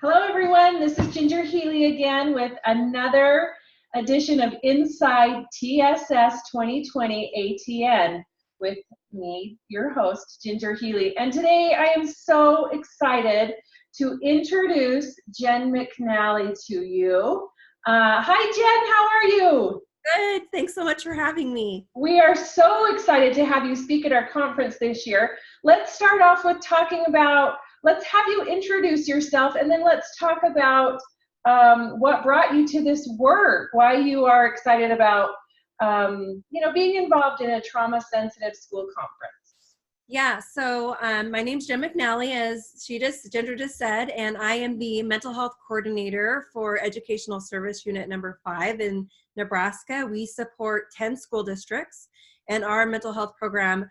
Hello, everyone. This is Ginger Healy again with another edition of Inside TSS 2020 ATN with me, your host, Ginger Healy. And today I am so excited to introduce Jen McNally to you. Hi, Jen. How are you? Good. Thanks so much for having me. We are so excited to have you speak at our conference this year. Let's start off with talking about, let's have you introduce yourself, and then let's talk about what brought you to this work, why you are excited about being involved in a trauma-sensitive school conference. Yeah, so my name's Jen McNally, as Ginger just said, and I am the mental health coordinator for Educational Service Unit number 5 in Nebraska. We support 10 school districts, and our mental health program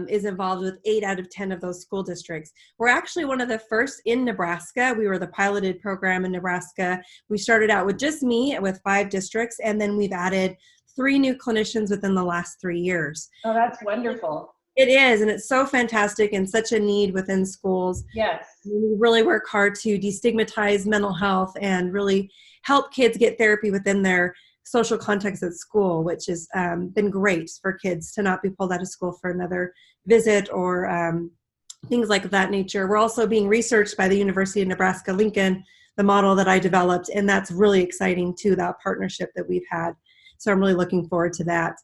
is involved with 8 out of 10 of those school districts. We're actually one of the first in Nebraska. We were the piloted program in Nebraska. We started out with just me with 5 districts, and then we've added 3 new clinicians within the last 3 years. Oh, that's wonderful. It is, and it's so fantastic and such a need within schools. Yes. We really work hard to destigmatize mental health and really help kids get therapy within their social context at school, which has been great for kids to not be pulled out of school for another visit or things like that nature. We're also being researched by the University of Nebraska-Lincoln, the model that I developed, and that's really exciting too, that partnership that we've had. So I'm really looking forward to that.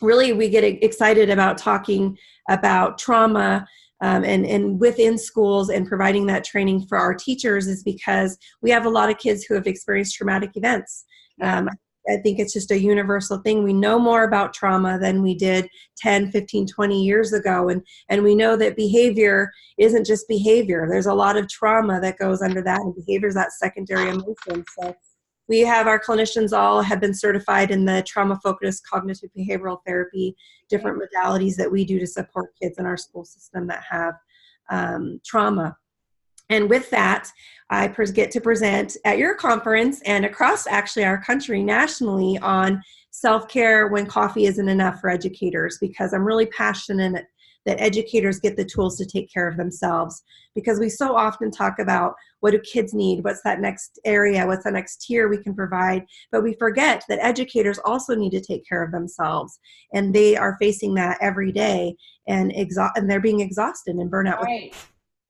Really, we get excited about talking about trauma and within schools and providing that training for our teachers is because we have a lot of kids who have experienced traumatic events. I think it's just a universal thing. We know more about trauma than we did 10, 15, 20 years ago. And we know that behavior isn't just behavior. There's a lot of trauma that goes under that, and behavior is that secondary emotion. So we have our clinicians all have been certified in the trauma-focused cognitive behavioral therapy, different modalities that we do to support kids in our school system that have trauma. And with that, I get to present at your conference and across actually our country nationally on self-care when coffee isn't enough for educators, because I'm really passionate that educators get the tools to take care of themselves, because we so often talk about what do kids need, what's that next area, what's the next tier we can provide, but we forget that educators also need to take care of themselves, and they are facing that every day, and they're being exhausted and burnout. Right.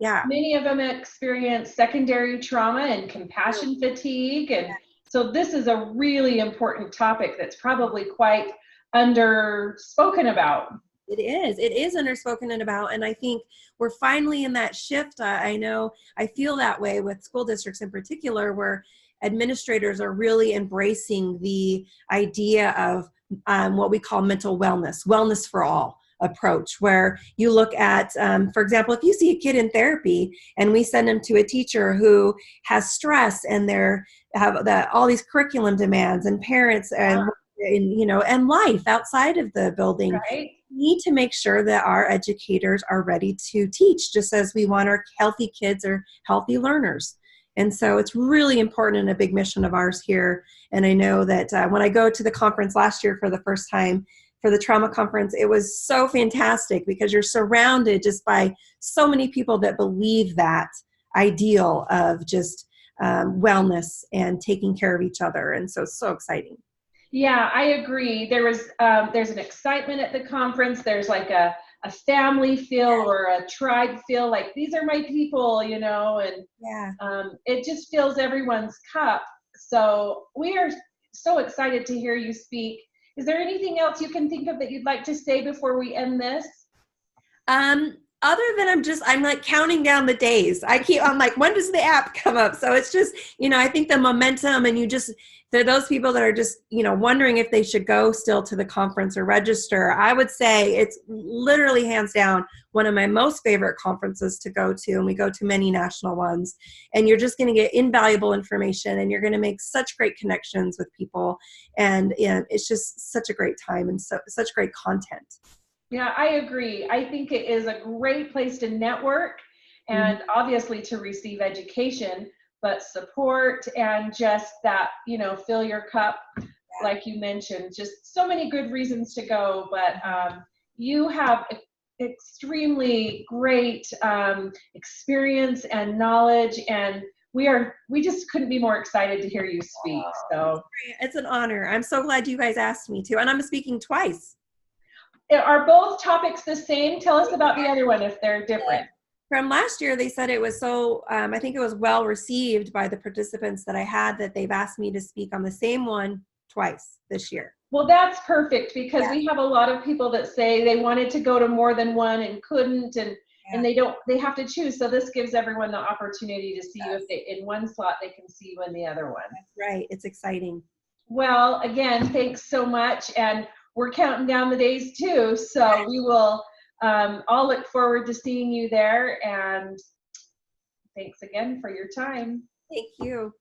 Yeah. Many of them experience secondary trauma and compassion fatigue, and so this is a really important topic that's probably quite underspoken about. It is underspoken about, and I think we're finally in that shift. I know I feel that way with school districts in particular, where administrators are really embracing the idea of what we call mental wellness for all approach, where you look at, for example, if you see a kid in therapy and we send them to a teacher who has stress and have all these curriculum demands and parents and life outside of the building. Right. We need to make sure that our educators are ready to teach, just as we want our healthy kids or healthy learners. And so it's really important and a big mission of ours here. And I know that when I go to the conference last year for the first time, for the trauma conference, it was so fantastic because you're surrounded just by so many people that believe that ideal of just wellness and taking care of each other. And so it's so exciting. Yeah, I agree. There's an excitement at the conference. There's like a family feel or a tribe feel, like these are my people, and it just fills everyone's cup. So we are so excited to hear you speak. Is there anything else you can think of that you'd like to say before we end this? Other than I'm like counting down the days. I'm like, when does the app come up? So it's just, I think the momentum, and there are those people that are just, wondering if they should go still to the conference or register. I would say it's literally hands down one of my most favorite conferences to go to, and we go to many national ones, and you're just going to get invaluable information, and you're going to make such great connections with people, and it's just such a great time and such great content. Yeah, I agree. I think it is a great place to network and obviously to receive education, but support and just that, fill your cup, like you mentioned, just so many good reasons to go. But you have extremely great experience and knowledge, and we just couldn't be more excited to hear you speak. So it's an honor. I'm so glad you guys asked me to, and I'm speaking twice. Are both topics the same? Tell us about the other one if they're different. From last year, they said it was so, I think it was well received by the participants that I had, that they've asked me to speak on the same one twice this year. Well, that's perfect, because we have a lot of people that say they wanted to go to more than one and couldn't, and they have to choose. So this gives everyone the opportunity to see you if they, in one slot, they can see you in the other one. That's right. It's exciting. Well, again, thanks so much. And we're counting down the days too. So we will all look forward to seeing you there. And thanks again for your time. Thank you.